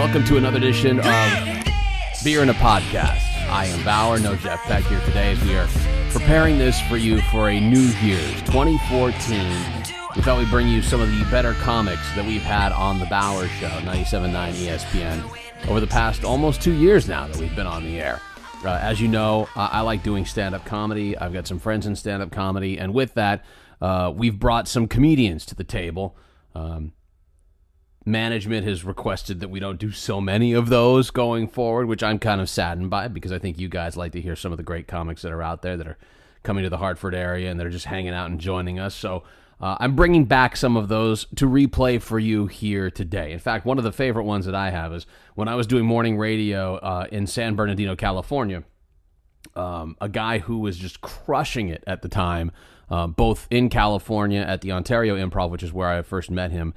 welcome to another edition of Beer and a Podcast. I am Bauer, no Jeff Beck here today as we are preparing this for you for a New Year's 2014. We thought we'd bring you some of the better comics that we've had on the Bauer Show, 97.9 ESPN, over the past almost 2 years now that we've been on the air. As you know, I like doing stand-up comedy. I've got some friends in stand-up comedy, and with that, we've brought some comedians to the table. Management has requested that we don't do so many of those going forward, which I'm kind of saddened by because I think you guys like to hear some of the great comics that are out there that are coming to the Hartford area and they're just hanging out and joining us. So I'm bringing back some of those to replay for you here today. In fact, one of the favorite ones that I have is when I was doing morning radio in San Bernardino, California, a guy who was just crushing it at the time, both in California at the Ontario Improv, which is where I first met him,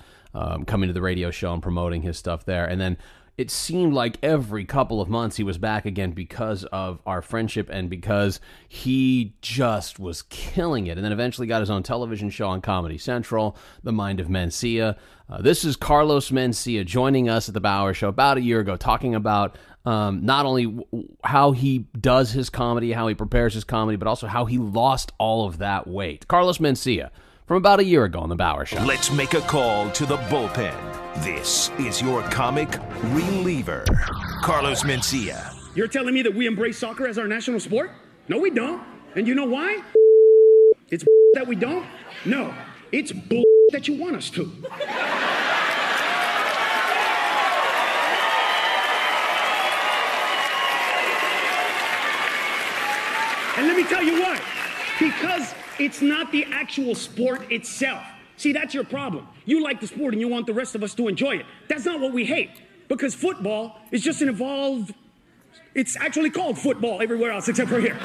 coming to the radio show and promoting his stuff there. And then it seemed like every couple of months he was back again because of our friendship and because he just was killing it. And then eventually got his own television show on Comedy Central, The Mind of Mencia. This is Carlos Mencia joining us at the Bauer Show about a year ago, talking about not only how he does his comedy, how he prepares his comedy, but also how he lost all of that weight. Carlos Mencia, from about a year ago on the Bauer Show. Let's make a call to the bullpen. This is your comic reliever, Carlos Mencia. You're telling me that we embrace soccer as our national sport? No, we don't. And you know why? It's that we don't? No, it's that you want us to. And let me tell you why. Because it's not the actual sport itself. See, that's your problem. You like the sport and you want the rest of us to enjoy it. That's not what we hate. Because football is just an evolved... It's actually called football everywhere else except for here.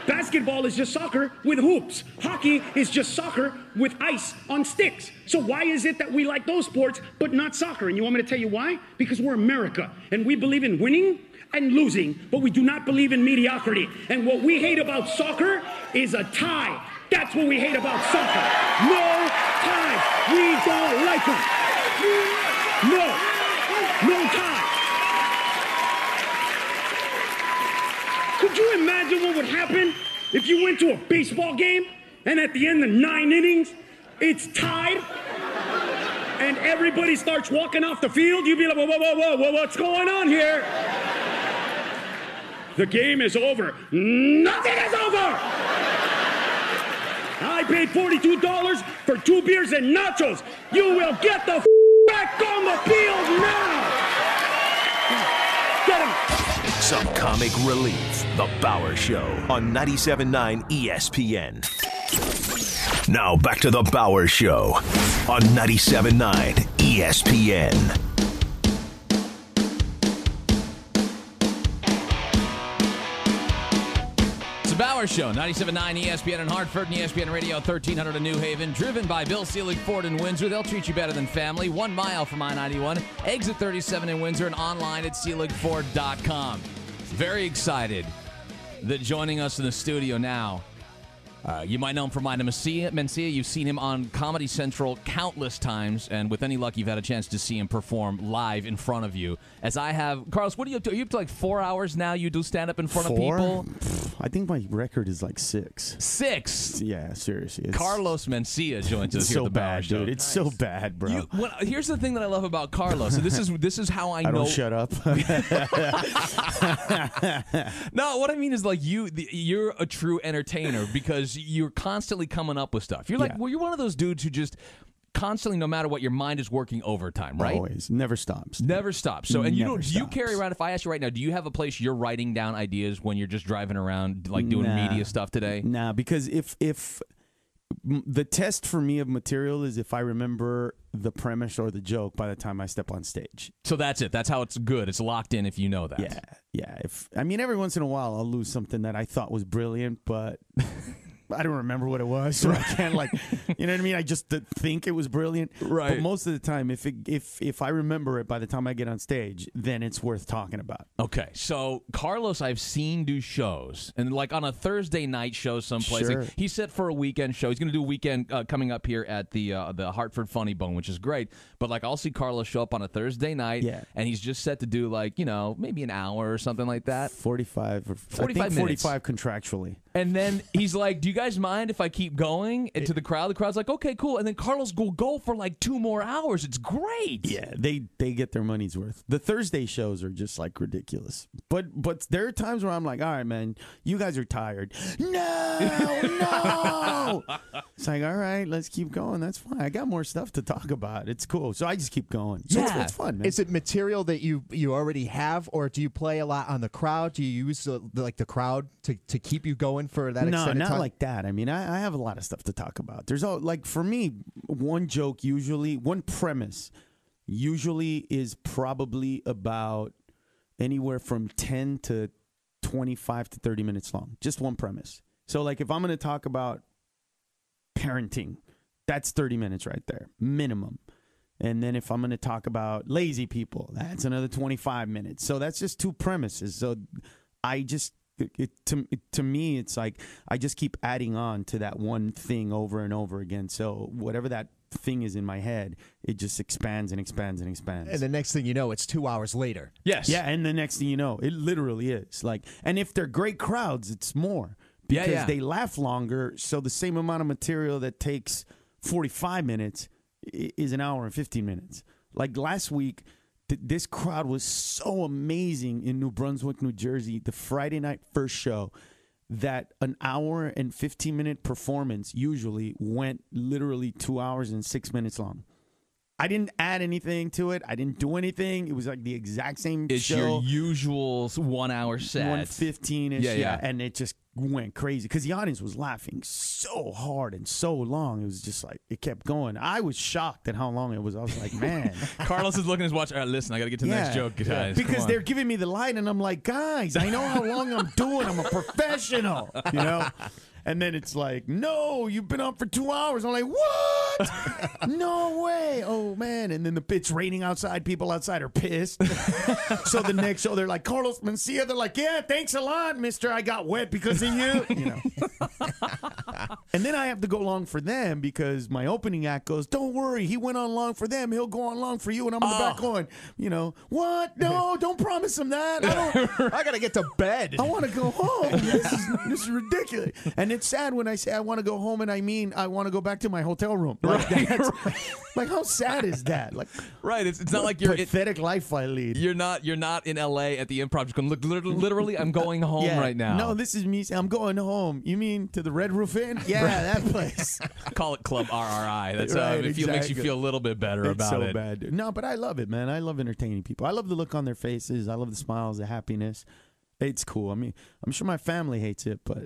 Basketball is just soccer with hoops. Hockey is just soccer with ice on sticks. So why is it that we like those sports but not soccer? And you want me to tell you why? Because we're America and we believe in winning and losing, but we do not believe in mediocrity. And what we hate about soccer is a tie. That's what we hate about soccer. No ties. We don't like them. No ties. Could you imagine what would happen if you went to a baseball game and at the end of 9 innings, it's tied? And everybody starts walking off the field? You'd be like, whoa, what's going on here? The game is over. Nothing is over! I paid $42 for 2 beers and nachos. You will get the back on the field now! Get him! Some comic relief. The Bauer Show on 97.9 ESPN. Now back to the Bauer Show on 97.9 ESPN. Bauer Show, 97.9 ESPN in Hartford and ESPN Radio 1300 in New Haven. Driven by Bill Seelig Ford in Windsor. They'll treat you better than family. 1 mile from I-91. Exit 37 in Windsor and online at SeeligFord.com. Very excited that joining us in the studio now. You might know him from Mencia. You've seen him on Comedy Central countless times, and with any luck, you've had a chance to see him perform live in front of you. As I have, Carlos, what are you up to? Are you up to like 4 hours now? You do stand up in front of people? I think my record is like 6. 6? Yeah, seriously. Carlos Mencia joins us here at the Bauer Show. Dude. It's so bad, bro. Here's the thing that I love about Carlos, and this is how I know. Don't shut up. No, what I mean is like you're a true entertainer because you're constantly coming up with stuff. You're like, well, you're one of those dudes who just constantly, no matter what, your mind is working overtime, right? Always. Never stops. Never stops. So, and do you stops. carry around, if I ask you right now, do you have a place you're writing down ideas when you're just driving around, like doing media stuff today? Nah, because if the test for me of material is if I remember the premise or the joke by the time I step on stage. So that's it. That's how it's good. It's locked in if you know that. Yeah. Every once in a while I'll lose something that I thought was brilliant, but I don't remember what it was, so I can't you know what I mean? I just think it was brilliant. Right. But most of the time, if I remember it by the time I get on stage, then it's worth talking about. Okay, so Carlos, I've seen do shows, and like on a Thursday night show someplace. Sure. Like, he's set for a weekend show. He's going to do a weekend coming up here at the Hartford Funny Bone, which is great. But like, I'll see Carlos show up on a Thursday night, and he's just set to do like maybe an hour or something like that. 45 minutes. 45 contractually. And then he's like, do you guys mind if I keep going? And to the crowd, the crowd's like, okay, cool. And then Carlos will go for like 2 more hours. It's great. Yeah, they get their money's worth. The Thursday shows are just like ridiculous. But there are times where I'm like, all right, man, you guys are tired. No. It's like, all right, let's keep going. That's fine. I got more stuff to talk about. It's cool. So I just keep going. So it's fun, man. Is it material that you already have, or do you play a lot on the crowd? Do you use the crowd to keep you going for that extended time? No, not like that. I mean, I have a lot of stuff to talk about. There's for me, one joke usually, one premise usually is probably about anywhere from 10 to 25 to 30 minutes long. Just one premise. So like if I'm going to talk about parenting, that's 30 minutes right there, minimum. And then if I'm going to talk about lazy people, that's another 25 minutes. So that's just 2 premises. So I just, to me, it's like I just keep adding on to that one thing over and over again. So whatever that thing is in my head, it just expands and expands and expands. And the next thing you know, it's 2 hours later. Yes. Yeah, and the next thing you know, it literally is. Like, and if they're great crowds, it's more. Because they laugh longer, so the same amount of material that takes 45 minutes is an hour and 15 minutes. Like last week, this crowd was so amazing in New Brunswick, New Jersey, the Friday night first show, that an hour and 15-minute performance usually went literally 2 hours and 6 minutes long. I didn't add anything to it. I didn't do anything. It was like the exact same show. It's your usual 1 hour set. 1:15-ish, yeah. And it just went crazy because the audience was laughing so hard and so long. It was just like, it kept going. I was shocked at how long it was. I was like, man. Carlos is looking at his watch. All right, listen, I got to get to the next joke, guys. Because they're giving me the light, and I'm like, guys, I know how long I'm doing. I'm a professional, you know? And then it's like, no, you've been up for 2 hours. I'm like, what? No way. Oh, man. And then it's raining outside. People outside are pissed. So the next show, they're like, Carlos Mencia. They're like, yeah, thanks a lot, mister. I got wet because of you. You know. And then I have to go along for them because my opening act goes, don't worry. He went on long for them. He'll go on long for you. And I'm in the back going, what? No, don't promise him that. I got to get to bed. I want to go home. This is ridiculous. And it's sad when I say I want to go home, and I mean I want to go back to my hotel room. Like, like how sad is that? Like, right. It's not like you're pathetic life I lead. You're not in L.A. at the Improv. Just going, look, literally, I'm going home right now. No, this is me. I'm going home. You mean to the Red Roof Inn? Yeah, that place. Call it Club RRI. That's right, it makes you feel a little bit better it's about so it. Bad. No, but I love it, man. I love entertaining people. I love the look on their faces. I love the smiles, the happiness. It's cool. I mean, I'm sure my family hates it, but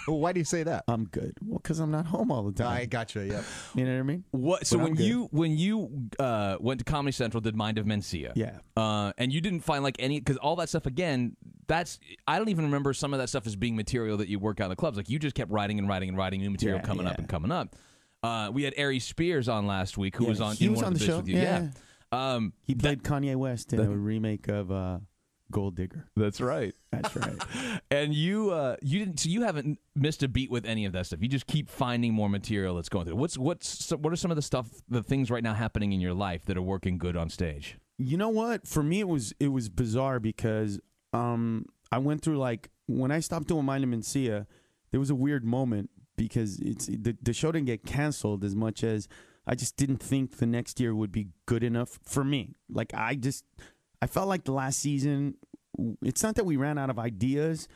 well, why do you say that? I'm good. Well, because I'm not home all the time. I gotcha. Yep. You know what I mean? What? So when you went to Comedy Central, did Mind of Mencia, and you didn't find like any, because all that stuff again, I don't even remember some of that stuff as being material that you work out in the clubs. Like you just kept writing and writing and writing new material coming up and coming up. We had Ari Spears on last week, who was on. He was on the show with you. Yeah. He played Kanye West in a remake of Gold Digger. That's right. That's right. And you didn't. So you haven't missed a beat with any of that stuff. You just keep finding more material that's going through. What are some of the things right now happening in your life that are working good on stage? You know what? For me, it was bizarre because I went through, like, when I stopped doing Mind of Mencia, there was a weird moment because the show didn't get canceled as much as I just didn't think the next year would be good enough for me. Like I felt like the last season, it's not that we ran out of ideas,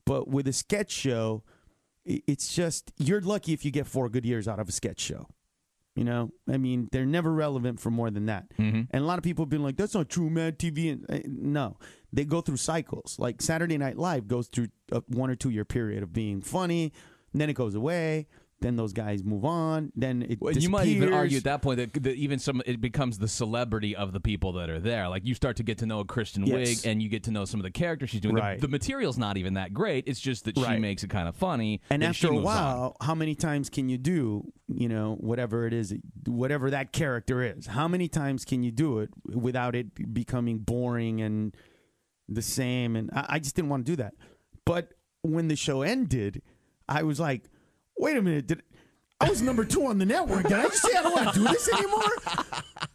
but with a sketch show, it's just, you're lucky if you get 4 good years out of a sketch show. You know, I mean, they're never relevant for more than that. Mm-hmm. And a lot of people have been like, that's not true, Mad TV. No, they go through cycles. Like Saturday Night Live goes through a 1 or 2 year period of being funny, and then it goes away, Then those guys move on. Then it You might even disappears. argue at that point that even it becomes the celebrity of the people that are there. Like you start to get to know a Kristen Wiig, and you get to know some of the characters she's doing. Right. The material's not even that great. It's just that she makes it kind of funny. And after she a moves while, on. how many times can you do, whatever it is, whatever that character is? How many times can you do it without it becoming boring and the same? And I just didn't want to do that. But when the show ended, I was like, wait a minute, I was number 2 on the network. Did I just say I don't want to do this anymore?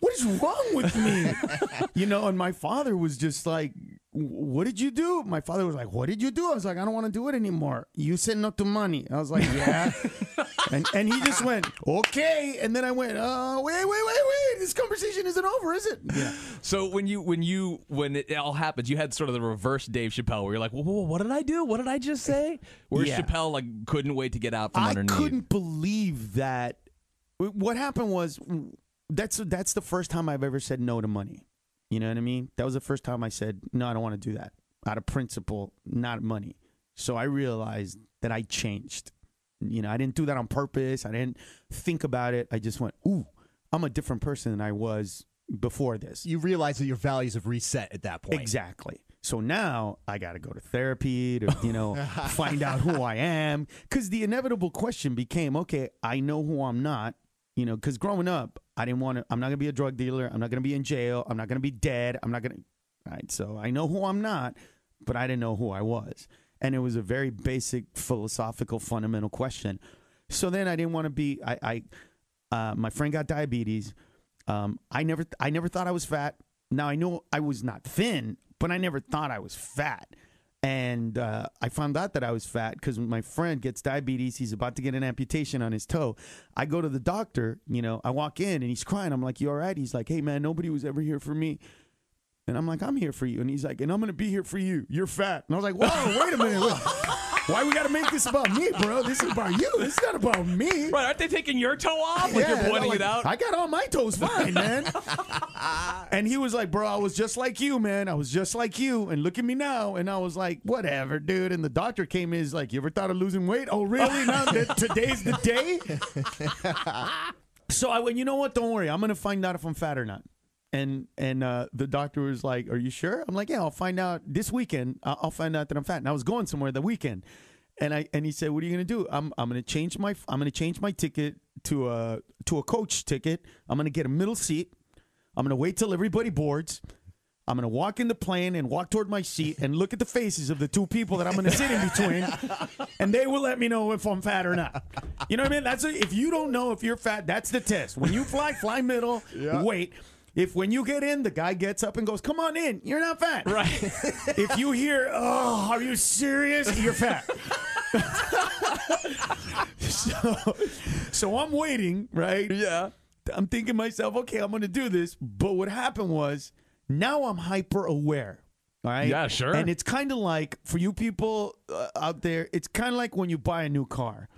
What is wrong with me? And my father was just like, what did you do? My father was like, what did you do? I was like, I don't want to do it anymore. You said no to money. I was like, yeah. and he just went, okay. And then I went, wait. This conversation isn't over, is it? Yeah. So when it all happens, you had sort of the reverse Dave Chappelle where you're like, whoa, what did I do? What did I just say? Where Chappelle couldn't wait to get out from underneath. I couldn't believe that. What happened was that's the first time I've ever said no to money. You know what I mean? That was the first time I said, no, I don't want to do that. Out of principle, not money. So I realized that I changed. I didn't do that on purpose. I didn't think about it. I just went, ooh, I'm a different person than I was before this. You realize that your values have reset at that point. Exactly. So now I got to go to therapy to, find out who I am. Because the inevitable question became, okay, I know who I'm not. Because growing up, I didn't want to, I'm not going to be a drug dealer. I'm not going to be in jail. I'm not going to be dead. I'm not going to, right? So I know who I'm not, but I didn't know who I was. And it was a very basic, philosophical, fundamental question. So then I didn't want to be, my friend got diabetes. I never thought I was fat. Now I know I was not thin, but I never thought I was fat. And I found out that I was fat because my friend gets diabetes. He's about to get an amputation on his toe. I go to the doctor, I walk in and he's crying. I'm like, you all right? He's like, hey, man, nobody was ever here for me. And I'm like, I'm here for you. And he's like, and I'm going to be here for you. You're fat. And I was like, whoa, wait a minute. Why we got to make this about me, bro? This is about you. This is not about me. Right, aren't they taking your toe off? Like you're pointing it out? I got all my toes fine, man. And he was like, bro, I was just like you, man. I was just like you. And look at me now. And I was like, whatever, dude. And the doctor came in. He's like, you ever thought of losing weight? Oh, really? Now today's the day? So I went, you know what? Don't worry. I'm going to find out if I'm fat or not. And the doctor was like, are you sure? I'm like, yeah, I'll find out this weekend. I'll find out that I'm fat. And I was going somewhere the weekend. And he said, what are you going to do? I'm going to change my ticket to a coach ticket. I'm going to get a middle seat. I'm going to wait till everybody boards. I'm going to walk in the plane and walk toward my seat and look at the faces of the two people that I'm going to sit in between, and they will let me know if I'm fat or not. You know what I mean? If you don't know if you're fat, that's the test. When you fly middle, wait. If when you get in, the guy gets up and goes, come on in, you're not fat. Right. If you hear, oh, are you serious? You're fat. So I'm waiting, right? Yeah. I'm thinking to myself, okay, I'm going to do this. But what happened was, now I'm hyper aware. All right. Yeah, sure. And it's kind of like, for you people out there, it's kind of like when you buy a new car.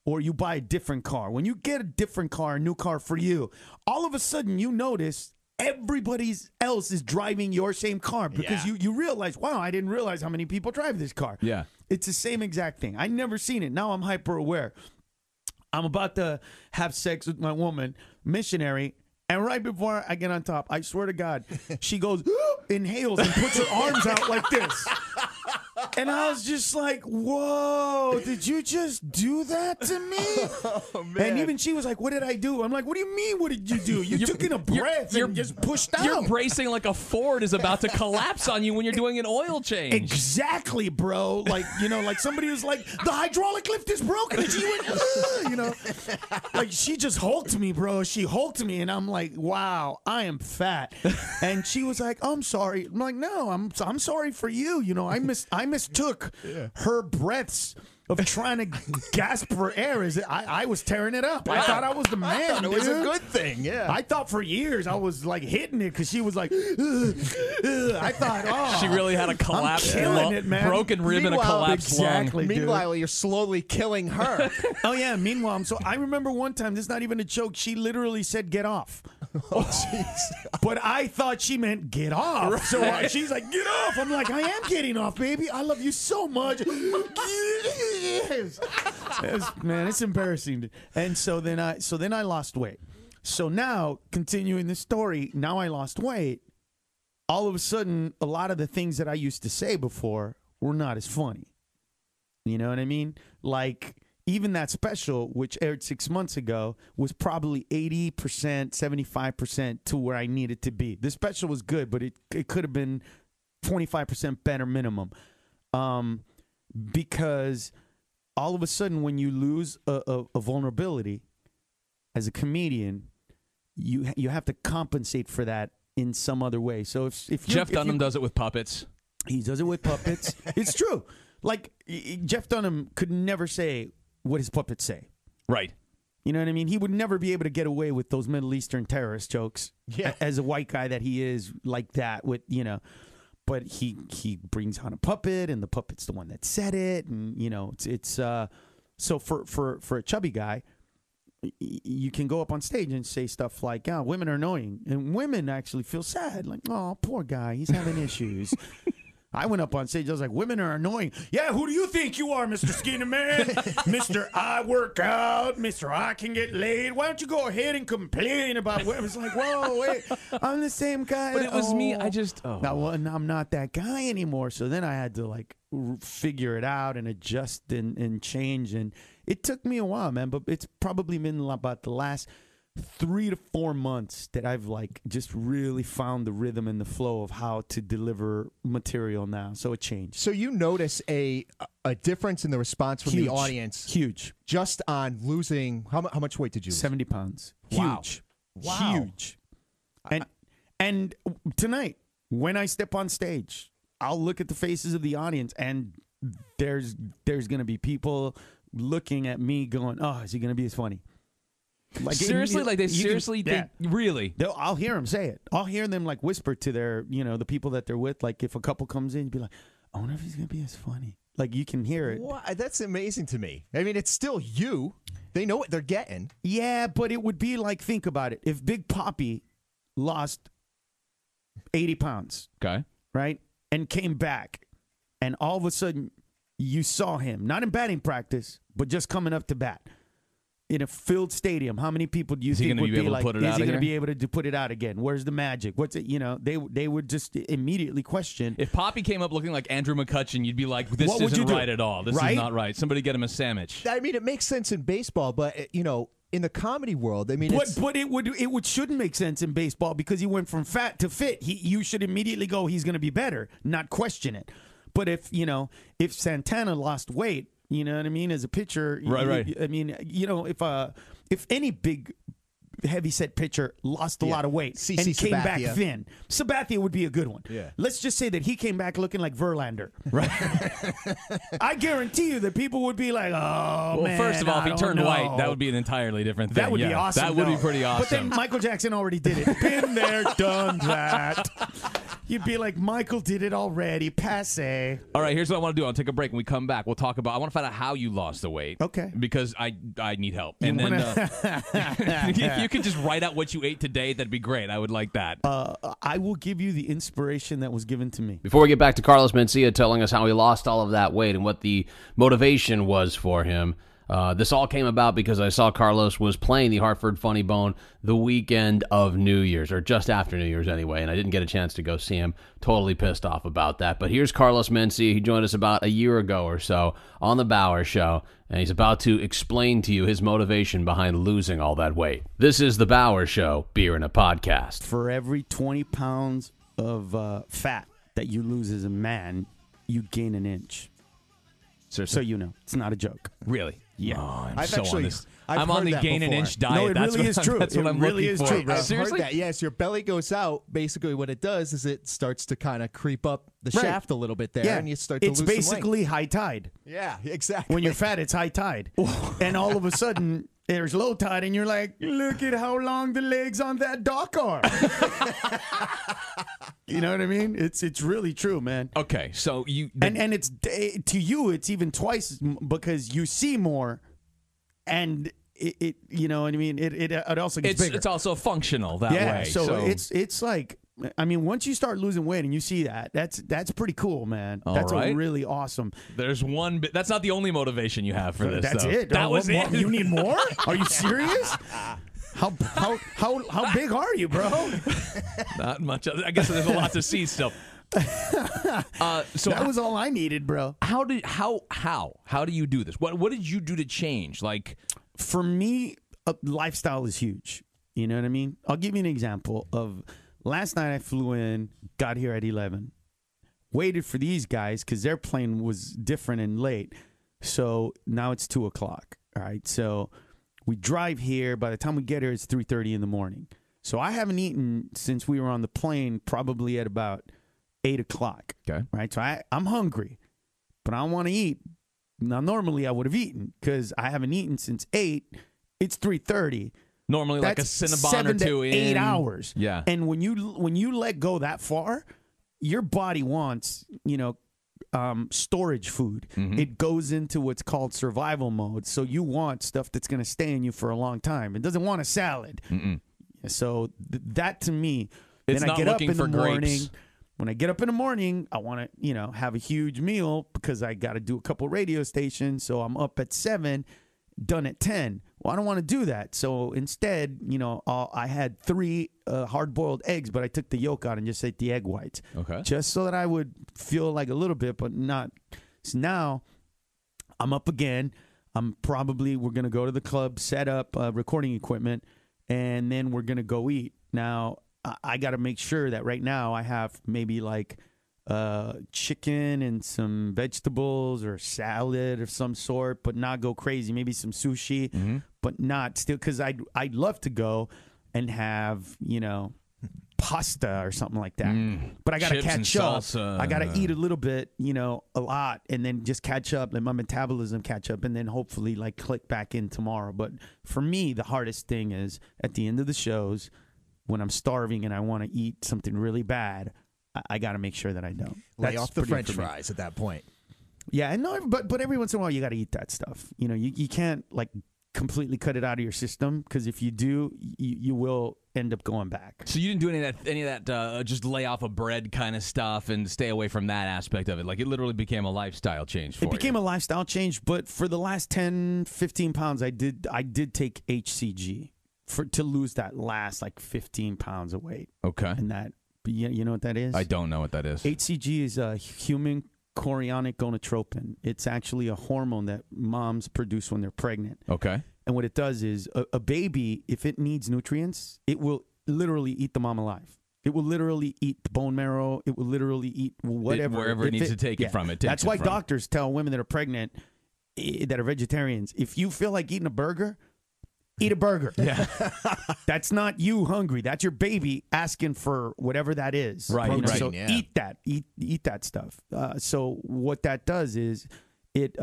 Or you buy a different car. When you get a different car, a new car for you, all of a sudden you notice everybody else is driving your same car because you realize, wow, I didn't realize how many people drive this car. Yeah. It's the same exact thing. I never seen it. Now I'm hyper aware. I'm about to have sex with my woman, missionary, and right before I get on top, I swear to God, she goes, inhales and puts her arms out like this. And I was just like, whoa, did you just do that to me? Oh, man. And even she was like, what did I do? I'm like, what do you mean, what did you do? You took in a breath and just pushed out. You're bracing like a Ford is about to collapse on you when you're doing an oil change. Exactly, bro. Like, like somebody was like, the hydraulic lift is broken. And she went, like she just hulked me, bro. She hulked me. And I'm like, wow, I am fat. And she was like, I'm sorry. I'm like, no, I'm sorry for you. I mistook her breaths of trying to gasp for air. I was tearing it up. I thought I was the man. I thought it was a good thing. Yeah. I thought for years I was like hitting it because she was like, I thought, oh, she really had a collapsed I'm killing it, man. broken rib and a collapsed lung. Meanwhile, you're slowly killing her. Oh yeah. Meanwhile, so I remember one time. This is not even a joke. She literally said, "Get off." Oh, jeez. But I thought she meant get off. Right. So she's like, get off. I'm like, I am getting off, baby. I love you so much. Yes. Man, it's embarrassing. And so then I lost weight. So now, continuing the story, now I lost weight. All of a sudden, a lot of the things that I used to say before were not as funny. You know what I mean? Like, even that special, which aired 6 months ago, was probably 80%, 75% to where I needed to be. The special was good, but it could have been 25% better minimum. Because all of a sudden, when you lose a vulnerability as a comedian, you have to compensate for that in some other way. So if Jeff Dunham does it with puppets. He does it with puppets. It's true. Like, Jeff Dunham could never say what his puppets say. Right. You know what I mean? He would never be able to get away with those Middle Eastern terrorist jokes as a white guy that he is, like that with, you know. But he brings on a puppet, and the puppet's the one that said it, and, you know, it's so for a chubby guy, you can go up on stage and say stuff like, "Oh, women are annoying," and women actually feel sad, like, "Oh, poor guy, he's having issues." I went up on stage. I was like, "Women are annoying." Yeah, who do you think you are, Mr. Skinny Man? Mr. I work out, Mr. I can get laid. Why don't you go ahead and complain about women? It's like, whoa, wait, I'm the same guy. But it was me. I just I'm not that guy anymore. So then I had to like figure it out and adjust and change. And it took me a while, man. But it's probably been about the last 3 to 4 months that I've like just really found the rhythm and the flow of how to deliver material now. So it changed. So you notice a difference in the response from the audience. Huge. Just on losing, how much weight did you lose? 70 pounds. Wow. Huge. Wow. Huge. And tonight, when I step on stage, I'll look at the faces of the audience, and there's going to be people looking at me going, "Oh, is he going to be as funny?" Like, seriously, like they seriously think, really? I'll hear them say it. I'll hear them like whisper to their, you know, the people that they're with. Like if a couple comes in, you'd be like, "I wonder if he's gonna be as funny." Like you can hear it. That's amazing to me. I mean, it's still you. They know what they're getting. Yeah, but it would be like, think about it. If Big Papi lost 80 pounds, Okay. right, and came back, and all of a sudden you saw him not in batting practice, but just coming up to bat. In a filled stadium, how many people do you think would be like, is he going to be able to put it out again? Where's the magic? What's it? You know, they would just immediately question. If Poppy came up looking like Andrew McCutcheon, you'd be like, this isn't right at all. This is not right. Somebody get him a sandwich. I mean, it makes sense in baseball, but, you know, in the comedy world, I mean, but it shouldn't make sense in baseball because he went from fat to fit. You should immediately go, he's going to be better, not question it. But if Santana lost weight, you know what I mean? As a pitcher, right. I mean, you know, if any big heavy-set pitcher lost a lot of weight and came back thin, Sabathia would be a good one. Yeah. Let's just say that he came back looking like Verlander. Right. I guarantee you that people would be like, "Oh, man, first of all, if he turned white, that would be an entirely different thing. That would be awesome. That would be pretty awesome. But then Michael Jackson already did it. Been there, done that. You'd be like, Michael did it already. Passe. All right, here's what I want to do. I'll take a break. When we come back, we'll talk about. I want to find out how you lost the weight. Okay. Because I need help. And then if you could just write out what you ate today, that'd be great. I would like that. I will give you the inspiration that was given to me. Before we get back to Carlos Mencia telling us how he lost all of that weight and what the motivation was for him, this all came about because I saw Carlos was playing the Hartford Funny Bone the weekend of New Year's, or just after New Year's anyway, and I didn't get a chance to go see him. Totally pissed off about that. But here's Carlos Mencia. He joined us about a year ago or so on The Bauer Show, and he's about to explain to you his motivation behind losing all that weight. This is The Bauer Show, Beer in a Podcast. For every 20 pounds of fat that you lose as a man, you gain an inch. Seriously? So you know, it's not a joke. Really? Yeah. Oh, I've I'm on heard the that gain an before. inch diet. No, it That's really what is true. That's what It I'm really looking is for. true, bro. I've Seriously? heard that. Yes, your belly goes out. Basically, what it does is it starts to kind of creep up the Right. shaft a little bit there, Yeah. and you start to it's lose some basically high tide. weight. Yeah, exactly. When you're fat, it's high tide. And all of a sudden, there's low tide, and you're like, look at how long the legs on that dock are. You know what I mean? It's really true, man. Okay, so you... And it's to you, it's even twice because you see more, and it you know what I mean. It also gets bigger. It's also functional that way. So it's like I mean, once you start losing weight and you see that, that's pretty cool, man. That's right. really awesome. There's one bit. That's not the only motivation you have for this. That's though. it. That was what, it. You need more? Are you serious? How big are you, bro? Not much. I guess there's a lot to see still. So that was all I needed, bro. How do you do this? What did you do to change? Like, for me, lifestyle is huge. You know what I mean? I'll give you an example of last night. I flew in, got here at 11, waited for these guys because their plane was different and late. So now it's 2 o'clock. All right, so we drive here. By the time we get here, it's 3:30 in the morning. So I haven't eaten since we were on the plane, probably at about 8 o'clock. Okay. Right. So I'm hungry, but I want to eat. Now, normally I would have eaten because I haven't eaten since 8. It's 3:30. normally like a Cinnabon 7 or two to 8 in. hours. Yeah. And when you let go that far, your body wants, storage food. Mm-hmm. It goes into what's called survival mode. So you want stuff that's going to stay in you for a long time. It doesn't want a salad. Mm-mm. So that to me, It's then not I get up looking in the for morning. grapes. When I get up in the morning, I want to, have a huge meal because I got to do a couple radio stations. So I'm up at 7, done at 10. Well, I don't want to do that. So instead, I had 3 hard-boiled eggs, but I took the yolk out and just ate the egg whites. Okay. Just so that I would feel like a little bit, but not. So now I'm up again. We're going to go to the club, set up recording equipment, and then we're going to go eat. Now, I got to make sure that right now I have maybe like chicken and some vegetables or salad of some sort, but not go crazy. Maybe some sushi, but not still, because I'd love to go and have, pasta or something like that. But I got to Chips and catch up. salsa. I got to eat a little bit, a lot, and then just catch up, let my metabolism catch up, and then hopefully like click back in tomorrow. But for me, the hardest thing is at the end of the shows, when I'm starving and I want to eat something really bad, I got to make sure that I don't. Lay That's off the pretty French for me. fries at that point. Yeah, and no, but every once in a while you got to eat that stuff. You can't like completely cut it out of your system, because if you do, you will end up going back. So you didn't do any of that just lay off of bread kind of stuff and stay away from that aspect of it. Like, it literally became a lifestyle change for you. It became a lifestyle change, but for the last 10, 15 pounds, I did take HCG to lose that last like 15 pounds of weight. Okay. And that, you know what that is? I don't know what that is. HCG is a human chorionic gonadotropin. It's actually a hormone that moms produce when they're pregnant. Okay. And what it does is a baby, if it needs nutrients, it will literally eat the mom alive. It will literally eat the bone marrow. It will literally eat whatever. Wherever it needs to take it from. It takes That's why it from. doctors tell women that are pregnant, that are vegetarians, if you feel like eating a burger, eat a burger. Yeah. That's not you hungry. That's your baby asking for whatever that is. Right, Protein. right. So Yeah. eat that. Eat that stuff. So what that does is it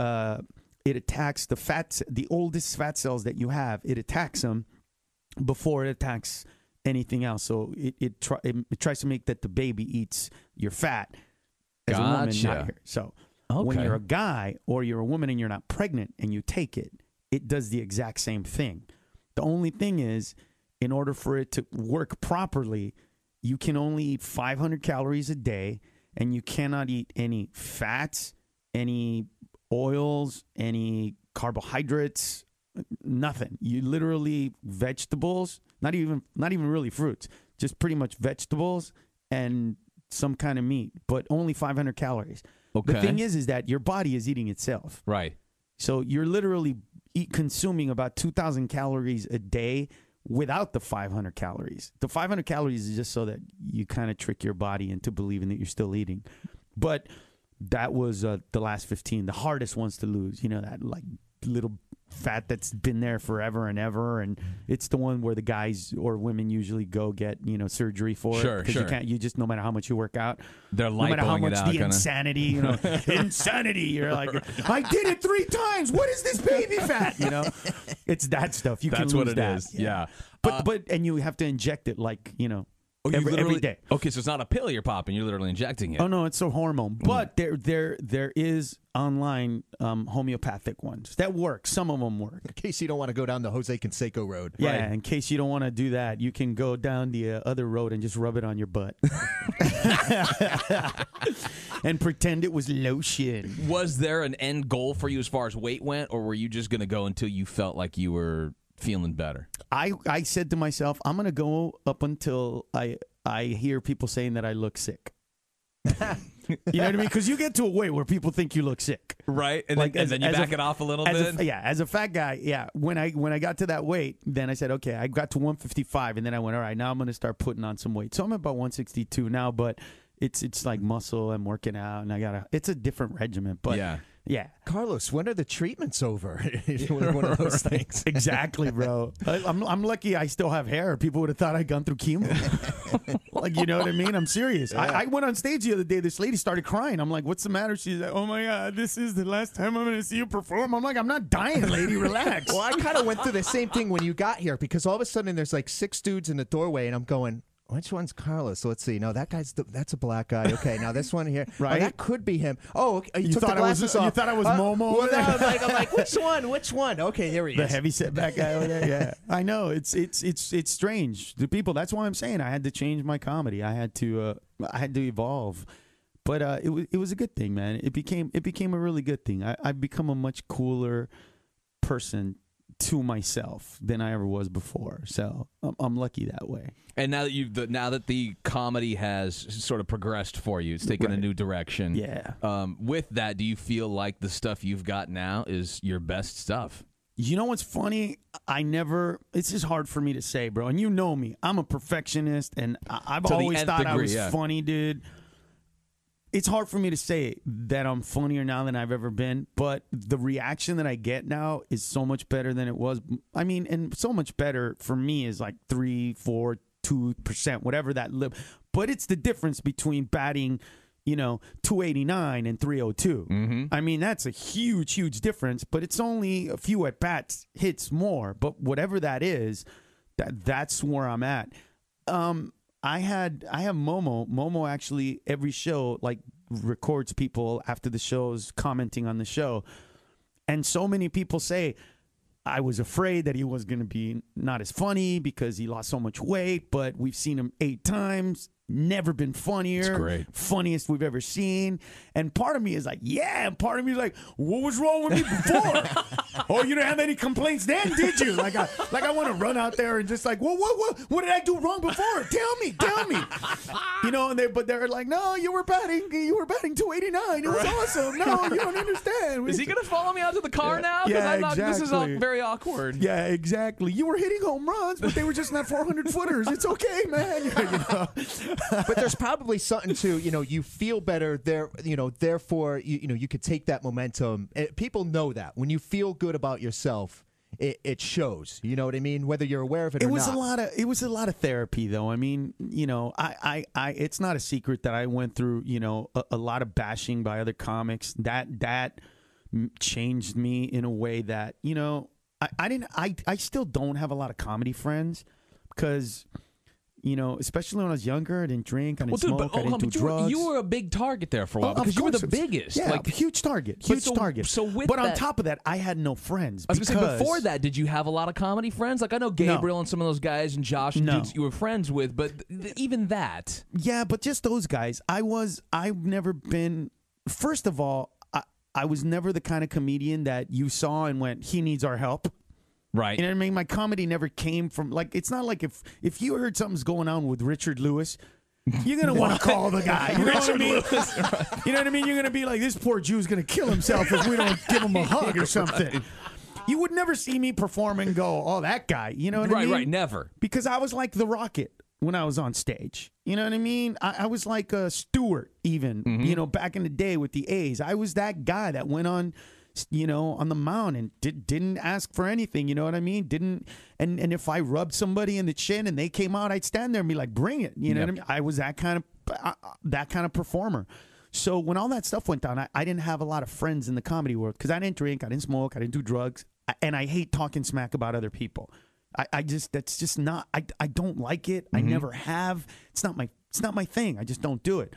attacks the oldest fat cells that you have. It attacks them before it attacks anything else. So it tries to make that the baby eats your fat as a woman, Gotcha. not her. So when Okay. you're a guy or you're a woman and you're not pregnant and you take it, it does the exact same thing. The only thing is, in order for it to work properly, you can only eat 500 calories a day, and you cannot eat any fats, any oils, any carbohydrates, nothing. You literally vegetables, not even really fruits, just pretty much vegetables and some kind of meat, but only 500 calories. Okay. The thing is that your body is eating itself. Right. So you're literally consuming about 2,000 calories a day without the 500 calories. The 500 calories is just so that you kind of trick your body into believing that you're still eating. But that was the last 15, the hardest ones to lose. That like little fat that's been there forever and ever, and it's the one where the guys or women usually go get surgery for Sure, it, because sure. you can't. You just, no matter how much you work out, They're no matter how lipoing much it out. the kinda. insanity, insanity. You're like, I did it 3 times. What is this baby fat? It's that stuff. You That's can what lose it that. is. Yeah. But and you have to inject it like every day. Okay, so it's not a pill you're popping. You're literally injecting it. Oh no, it's a hormone. But there is online homeopathic ones that work. Some of them work. In case you don't want to go down the Jose Canseco road. Yeah, in case you don't want to do that, you can go down the other road and just rub it on your butt. And pretend it was lotion. Was there an end goal for you as far as weight went, or were you just going to go until you felt like you were feeling better? I said to myself, I'm going to go up until I hear people saying that I look sick. You know what I mean? Because you get to a weight where people think you look sick. Right, and then you back it off a little bit. As a fat guy, yeah. When I got to that weight, then I said, okay, I got to 155, and then I went, all right, now I'm going to start putting on some weight. So I'm about 162 now, but it's like muscle. I'm working out, and it's a different regimen. But yeah. Carlos, when are the treatments over? One of those things. Exactly, bro. I'm lucky I still have hair. People would have thought I'd gone through chemo. Like, you know what I mean? I'm serious. Yeah. I went on stage the other day. This lady started crying. I'm like, what's the matter? She's like, oh, my God, this is the last time I'm going to see you perform. I'm like, I'm not dying, lady. Relax. Well, I kind of went through the same thing when you got here because all of a sudden there's like 6 dudes in the doorway, and I'm going, which one's Carlos? So let's see. No, that's a black guy. Okay, now this one here. Right? Oh, that could be him. Oh, okay. You took the thought glasses off. You thought I was Momo? Well, no, I'm like, which one? Which one? Okay, there he is. The heavy setback guy over there. Yeah, I know. It's strange. The people. That's why I'm saying I had to change my comedy. I had to evolve. But it was a good thing, man. It became a really good thing. I've become a much cooler person to myself than I ever was before. So I'm lucky that way. And now that the comedy has sort of progressed for you, it's taken a new direction. Yeah. With that, do you feel like the stuff you've got now is your best stuff? You know what's funny? It's just hard for me to say, bro. And you know me. I'm a perfectionist, and I've always thought I was funny, dude. It's hard for me to say that I'm funnier now than I've ever been, but the reaction that I get now is so much better than it was. I mean, and so much better for me is like 3, 4, 2%, whatever that but it's the difference between batting, 289 and 302. Mm-hmm. I mean, that's a huge, huge difference, but it's only a few at bats hits more. But whatever that is, that's where I'm at. I have Momo. Momo actually every show like records people after the shows commenting on the show, and so many people say I was afraid that he was going to be not as funny because he lost so much weight, but we've seen him 8 times. Never been funnier. That's great. Funniest we've ever seen. And part of me is like, yeah. And part of me is like, what was wrong with me before? Oh, you didn't have any complaints then, did you? Like I want to run out there and just like, what did I do wrong before? Tell me. But they're like, no, you were batting 289. It was awesome. No, you don't understand. Is he gonna follow me out to the car now? Yeah, exactly. This is very awkward. Yeah, exactly. You were hitting home runs, but they were just not 400 footers. It's okay, man. But there's probably something to, you feel better there, therefore, you could take that momentum. People know that when you feel good about yourself, it shows. You know what I mean? Whether you're aware of it or not. It was a lot of therapy, though. I mean, I it's not a secret that I went through, a lot of bashing by other comics. That changed me in a way that, I still don't have a lot of comedy friends because, especially when I was younger, I didn't drink, I didn't smoke, I didn't do drugs. You were a big target there for a while because you were the biggest. Yeah, huge target. But on top of that, I had no friends. I was going to say, before that, did you have a lot of comedy friends? Like, I know Gabriel and some of those guys and Josh and dudes you were friends with, but even that. Yeah, but just those guys. I've never been, first of all, I was never the kind of comedian that you saw and went, he needs our help. Right. You know what I mean? My comedy never came from, like, it's not like if you heard something's going on with Richard Lewis, you're going to want to call the guy. You know what I mean? You know what I mean? You're going to be like, this poor Jew's going to kill himself if we don't give him a hug or something. You would never see me perform and go, oh, that guy. You know what I mean? Right, never. Because I was like the Rocket when I was on stage. You know what I mean? I was like a Stewart even, back in the day with the A's. I was that guy that went on on the mound and didn't ask for anything, you know what I mean? And if I rubbed somebody in the chin and they came out, I'd stand there and be like, bring it, you know what I mean? I was that kind of performer. So when all that stuff went down, I didn't have a lot of friends in the comedy world because I didn't drink, I didn't smoke, I didn't do drugs, and I hate talking smack about other people. I just that's just not. I don't like it. I never have. It's not my thing. I just don't do it.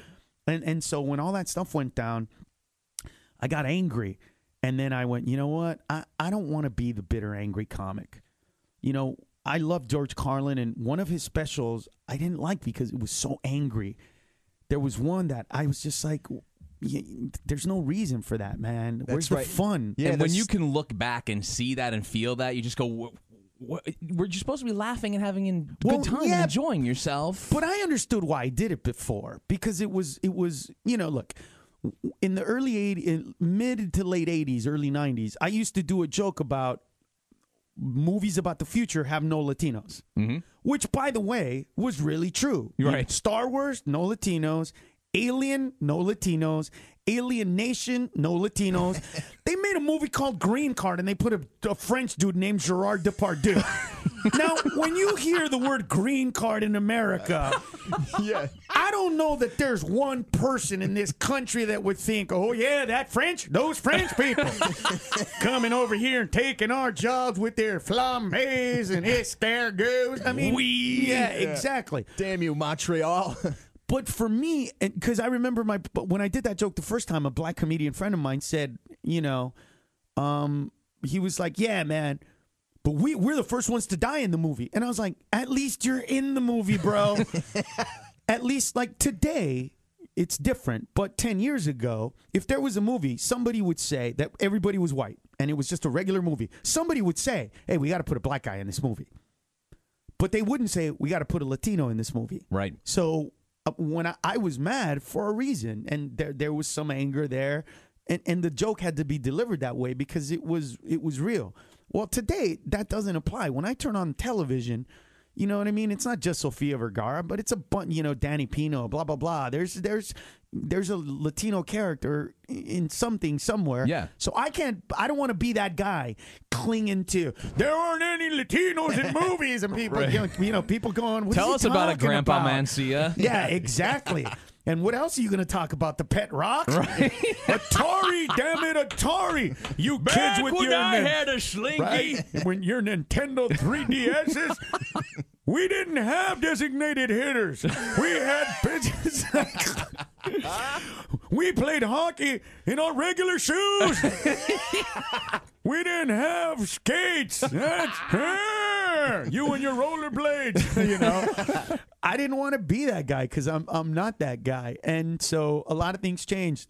And so when all that stuff went down, I got angry. And then I went, you know what? I don't want to be the bitter, angry comic. You know, I love George Carlin, and one of his specials I didn't like because it was so angry. There was one that I was just like, there's no reason for that, man. Where's the fun? Yeah, and when you can look back and see that and feel that, you just go, we're just supposed to be laughing and having a good time and enjoying yourself. But I understood why I did it before, because it was you know, look, in the early 80s, mid to late 80s, early 90s, I used to do a joke about movies about the future have no Latinos, which, by the way, was really true. Right. Star Wars, no Latinos. Alien, no Latinos. Alien Nation, no Latinos. They made a movie called Green Card, and they put a French dude named Gerard Depardieu. Now, when you hear the word green card in America, I don't know that there's one person in this country that would think, oh, yeah, those French people coming over here and taking our jobs with their flambés and escargots. I mean, yeah, exactly. Damn you, Montreal. But for me, because I remember when I did that joke the first time, a black comedian friend of mine said, you know, he was like, yeah, man, but we're the first ones to die in the movie. And I was like, at least you're in the movie, bro. At least, like, today, it's different. But 10 years ago, if there was a movie, somebody would say that everybody was white and it was just a regular movie. Somebody would say, hey, we got to put a black guy in this movie. But they wouldn't say, we got to put a Latino in this movie. Right. So when I was mad for a reason, and there was some anger there, and the joke had to be delivered that way because it was real. Well, today that doesn't apply. When I turn on television, you know what I mean? It's not just Sofia Vergara, but it's Danny Pino, blah blah blah. There's a Latino character in something somewhere. Yeah. So I don't want to be that guy clinging to there aren't any Latinos in movies, and people people going, tell us about it, Grandpa Mencia. Yeah, exactly. And what else are you going to talk about? The pet rock? Right. Atari, damn it, Atari. You kids with when your... I had a Slinky. Right? When your Nintendo 3DSs, we didn't have designated hitters. We had pitches. We played hockey in our regular shoes. We didn't have skates. You and your rollerblades, you know. I didn't want to be that guy because I'm not that guy. And so a lot of things changed.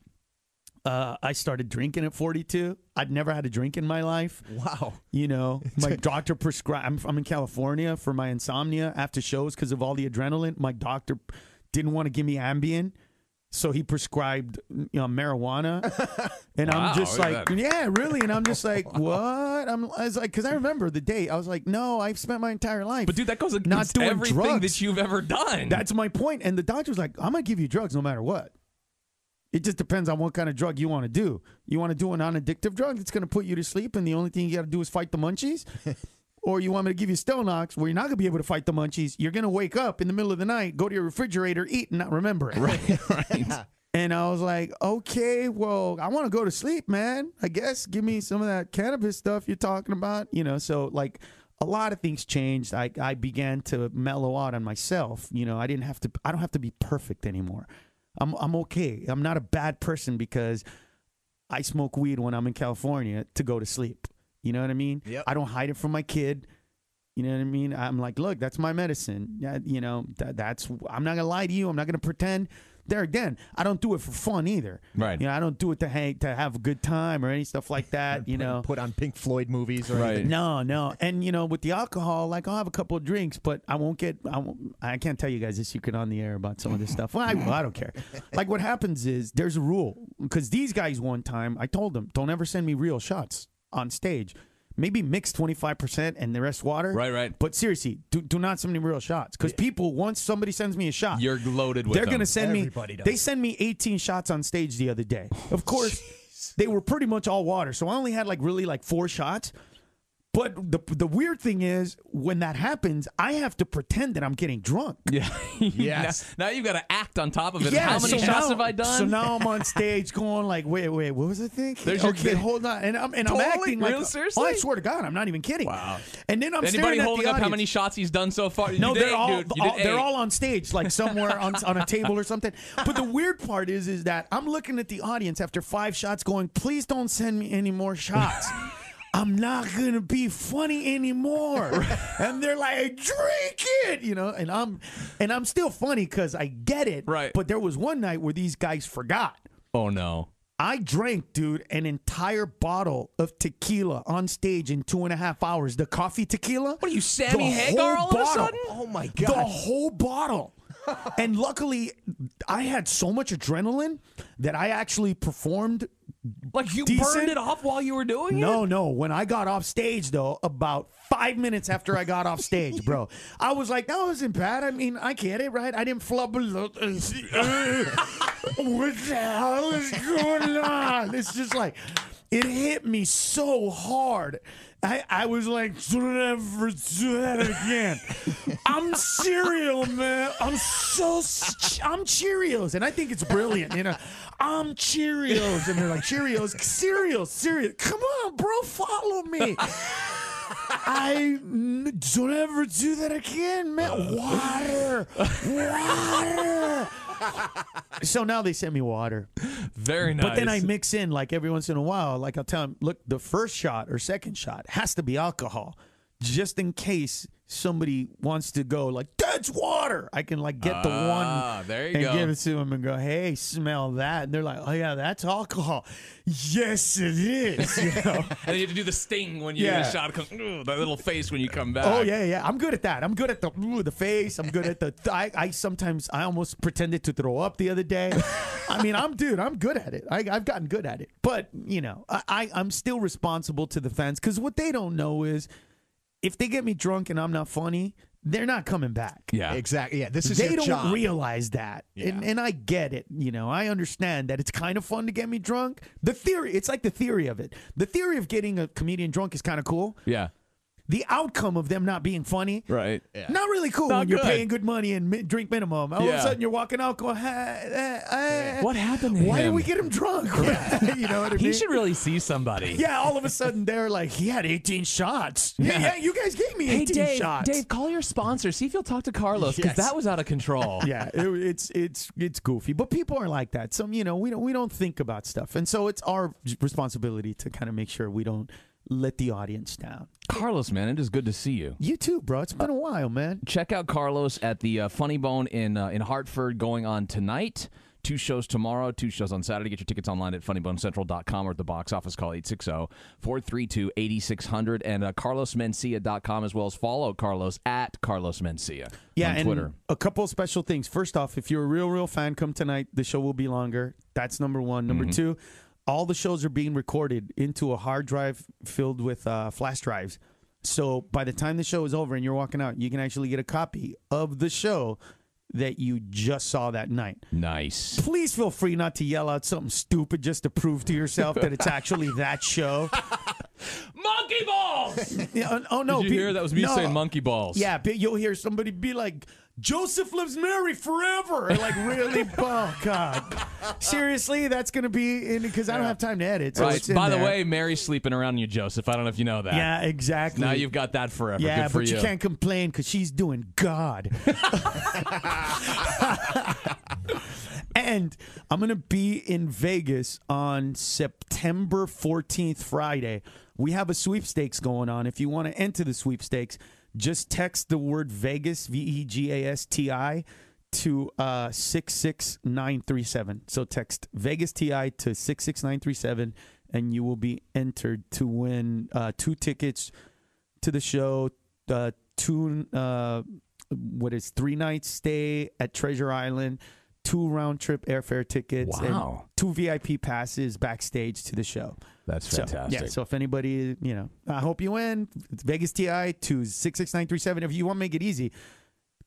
I started drinking at 42. I'd never had a drink in my life. Wow. You know, my doctor prescribed. I'm in California for my insomnia after shows because of all the adrenaline. My doctor didn't want to give me Ambien. So he prescribed, marijuana, and wow, I'm just like, yeah, really, and I'm just like, what? I was like, because I remember the day, I was like, no, I've spent my entire life, but dude, that goes not against doing everything drugs that you've ever done. That's my point, and the doctor was like, I'm gonna give you drugs no matter what. It just depends on what kind of drug you want to do. You want to do a non-addictive drug that's gonna put you to sleep, and the only thing you got to do is fight the munchies. Or you want me to give you Stelnox where you're not going to be able to fight the munchies. You're going to wake up in the middle of the night, go to your refrigerator, eat, and not remember it. Right. And I was like, okay, well, I want to go to sleep, man. I guess give me some of that cannabis stuff you're talking about. So like a lot of things changed. I began to mellow out on myself. I don't have to be perfect anymore. I'm okay. I'm not a bad person because I smoke weed when I'm in California to go to sleep. You know what I mean? Yep. I don't hide it from my kid. You know what I mean? I'm like, look, that's my medicine. That's I'm not going to lie to you. I'm not going to pretend. There again, I don't do it for fun either. Right. I don't do it to have a good time or any stuff like that. Put on Pink Floyd movies or anything. No. And with the alcohol, like I'll have a couple of drinks, but I can't tell you guys this secret on the air about some of this stuff. Well, I don't care. Like what happens is there's a rule because these guys one time I told them don't ever send me real shots on stage. Maybe mix 25% and the rest water. Right. But seriously, do not send me real shots. Because once somebody sends me a shot, you're loaded with they're them. going to send Everybody me. does. They send me 18 shots on stage the other day. Of course, they were pretty much all water. So I only had really 4 shots. But the weird thing is, when that happens, I have to pretend that I'm getting drunk. Yeah. Yes. Now you've got to act on top of it. Yeah, How many so shots now- have I done? So now I'm on stage going like, wait, what was I thinking? There's your okay, bit. hold on, and I'm Totally? acting like, Real? Seriously? oh, I swear to God, I'm not even kidding. Wow. And then I'm Anybody staring at holding the up how audience. many shots he's done so far? No, You did they're eight, dude. You did they're eight. all on stage, like somewhere on a table or something. But the weird part is that I'm looking at the audience after 5 shots, going, "Please don't send me any more shots. I'm not gonna be funny anymore." And they're like, "Drink it," and I'm still funny because I get it. Right. But there was one night where these guys forgot. Oh, no. I drank, dude, an entire bottle of tequila on stage in 2.5 hours. The coffee tequila. What are you, Sammy The Hagar whole all of a bottle. sudden? Oh my The God. whole bottle. And luckily, I had so much adrenaline that I actually performed. Like you Decent. burned it off while you were doing it? No. When I got off stage, though, about 5 minutes after I got off stage, bro, I was like, "No, it wasn't bad. I mean, I get it, right? I didn't flub. What the hell is going on?" It's just like, it hit me so hard. I was like, "Don't ever do that again." I'm cereal, man. I'm Cheerios, and I think it's brilliant. I'm Cheerios, and they're like, "Cheerios, cereal. Come on, bro, follow me." I don't ever do that again, man. Water. So now they send me water. Very nice. But then I mix in, like, every once in a while, like, I'll tell them, look, the first shot or second shot has to be alcohol, just in case somebody wants to go, like, "That's water." I can, like, get the one there you and go. give it to them and go, "Hey, smell that." And they're like, "Oh, yeah, that's alcohol." Yes, it is. And then you have to do the sting when you Yeah. get a shot. That little face when you come back. Oh, yeah. I'm good at that. I'm good at the face. I'm good at the. I sometimes I almost pretended to throw up the other day. I mean, I'm good at it. I've gotten good at it. But I'm still responsible to the fans, because what they don't know is, if they get me drunk and I'm not funny, they're not coming back. Yeah. Exactly. Yeah, this is They your don't job. realize that. Yeah. And I get it. I understand that it's kind of fun to get me drunk. It's like the theory of it. The theory of getting a comedian drunk is kind of cool. Yeah. The outcome of them not being funny, Right. not really cool Not when you're good. paying good money and drink minimum. All of Yeah. a sudden you're walking out going, What happened to why him? did we get him drunk? You know what I mean? He should really see somebody. Yeah, all of a sudden they're like, he had 18 shots. Yeah, you guys gave me 18 Hey, shots. Dave, call your sponsor. See if you'll talk to Carlos, because Yes. that was out of control. Yeah, it's goofy, but people are like that. So we don't think about stuff, and so it's our responsibility to kind of make sure we don't let the audience down. Carlos, man, it is good to see you. You too, bro. It's been a while, man. Check out Carlos at the Funny Bone in Hartford, going on tonight. 2 shows tomorrow, 2 shows on Saturday. Get your tickets online at funnybonesentral.com or at the box office. Call 860-432-8600 and carlosmencia.com, as well as follow Carlos at Carlos Mencia on Twitter. And a couple of special things. First off, if you're a real fan, come tonight. The show will be longer. That's number one. Number two, all the shows are being recorded into a hard drive filled with flash drives. So by the time the show is over and you're walking out, you can actually get a copy of the show that you just saw that night. Nice. Please feel free not to yell out something stupid just to prove to yourself that it's actually that show. Monkey balls! Yeah, oh, no. Did you hear? That was me no. saying monkey balls. Yeah, but you'll hear somebody be like, "Joseph loves Mary forever." And like, really? Oh, God. Seriously? That's going to be in, because I don't have time to edit. So Right. it's in By the there. way, Mary's sleeping around you, Joseph. I don't know if you know that. Yeah, exactly. Now you've got that forever. Yeah, Good for but you can't complain because she's doing God. And I'm going to be in Vegas on September 14th, Friday. We have a sweepstakes going on. If you want to enter the sweepstakes, just text the word Vegas, VEGASTI, to 66937. So text Vegas TI to 66937, and you will be entered to win 2 tickets to the show, 3 nights stay at Treasure Island, 2 round-trip airfare tickets, Wow. and 2 VIP passes backstage to the show. That's So, fantastic. yeah, so if anybody, I hope you win. It's Vegas TI to 66937. If you want to make it easy,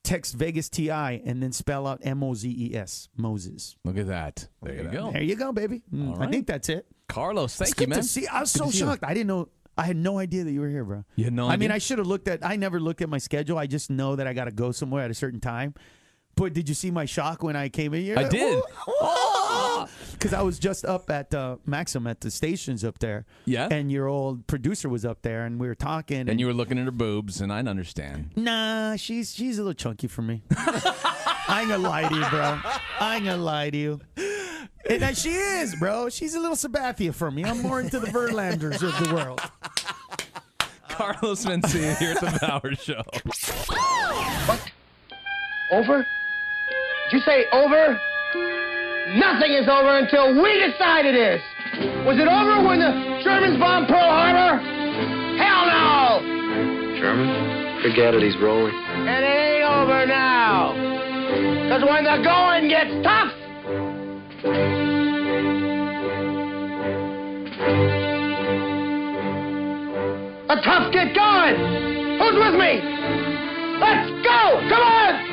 text Vegas TI and then spell out MOZES, Moses. Look at that. There you go. There you go, baby. All I right. think that's it. Carlos, It's thank you, good man. to see. I was Good so to see you. shocked. I didn't know I had no idea that you were here, bro. You had no idea? I mean, I should have looked at. I never looked at my schedule. I just know that I got to go somewhere at a certain time. But did you see my shock when I came in here? I did. Because I was just up at Maxim at the stations up there. Yeah. And your old producer was up there, and we were talking. And you were looking at her boobs, and I understand. Nah, she's a little chunky for me. I ain't gonna lie to you, bro. I ain't gonna lie to you. And she is, bro. She's a little Sabathia for me. I'm more into the Verlanders of the world. Carlos Mencia here at the Power Show. What? Over? Did you say over? Nothing is over until we decide it is. Was it over when the Germans bombed Pearl Harbor? Hell no! German? Forget it, he's rolling. And it ain't over now. Because when the going gets tough, the tough get going. Who's with me? Let's go! Come on!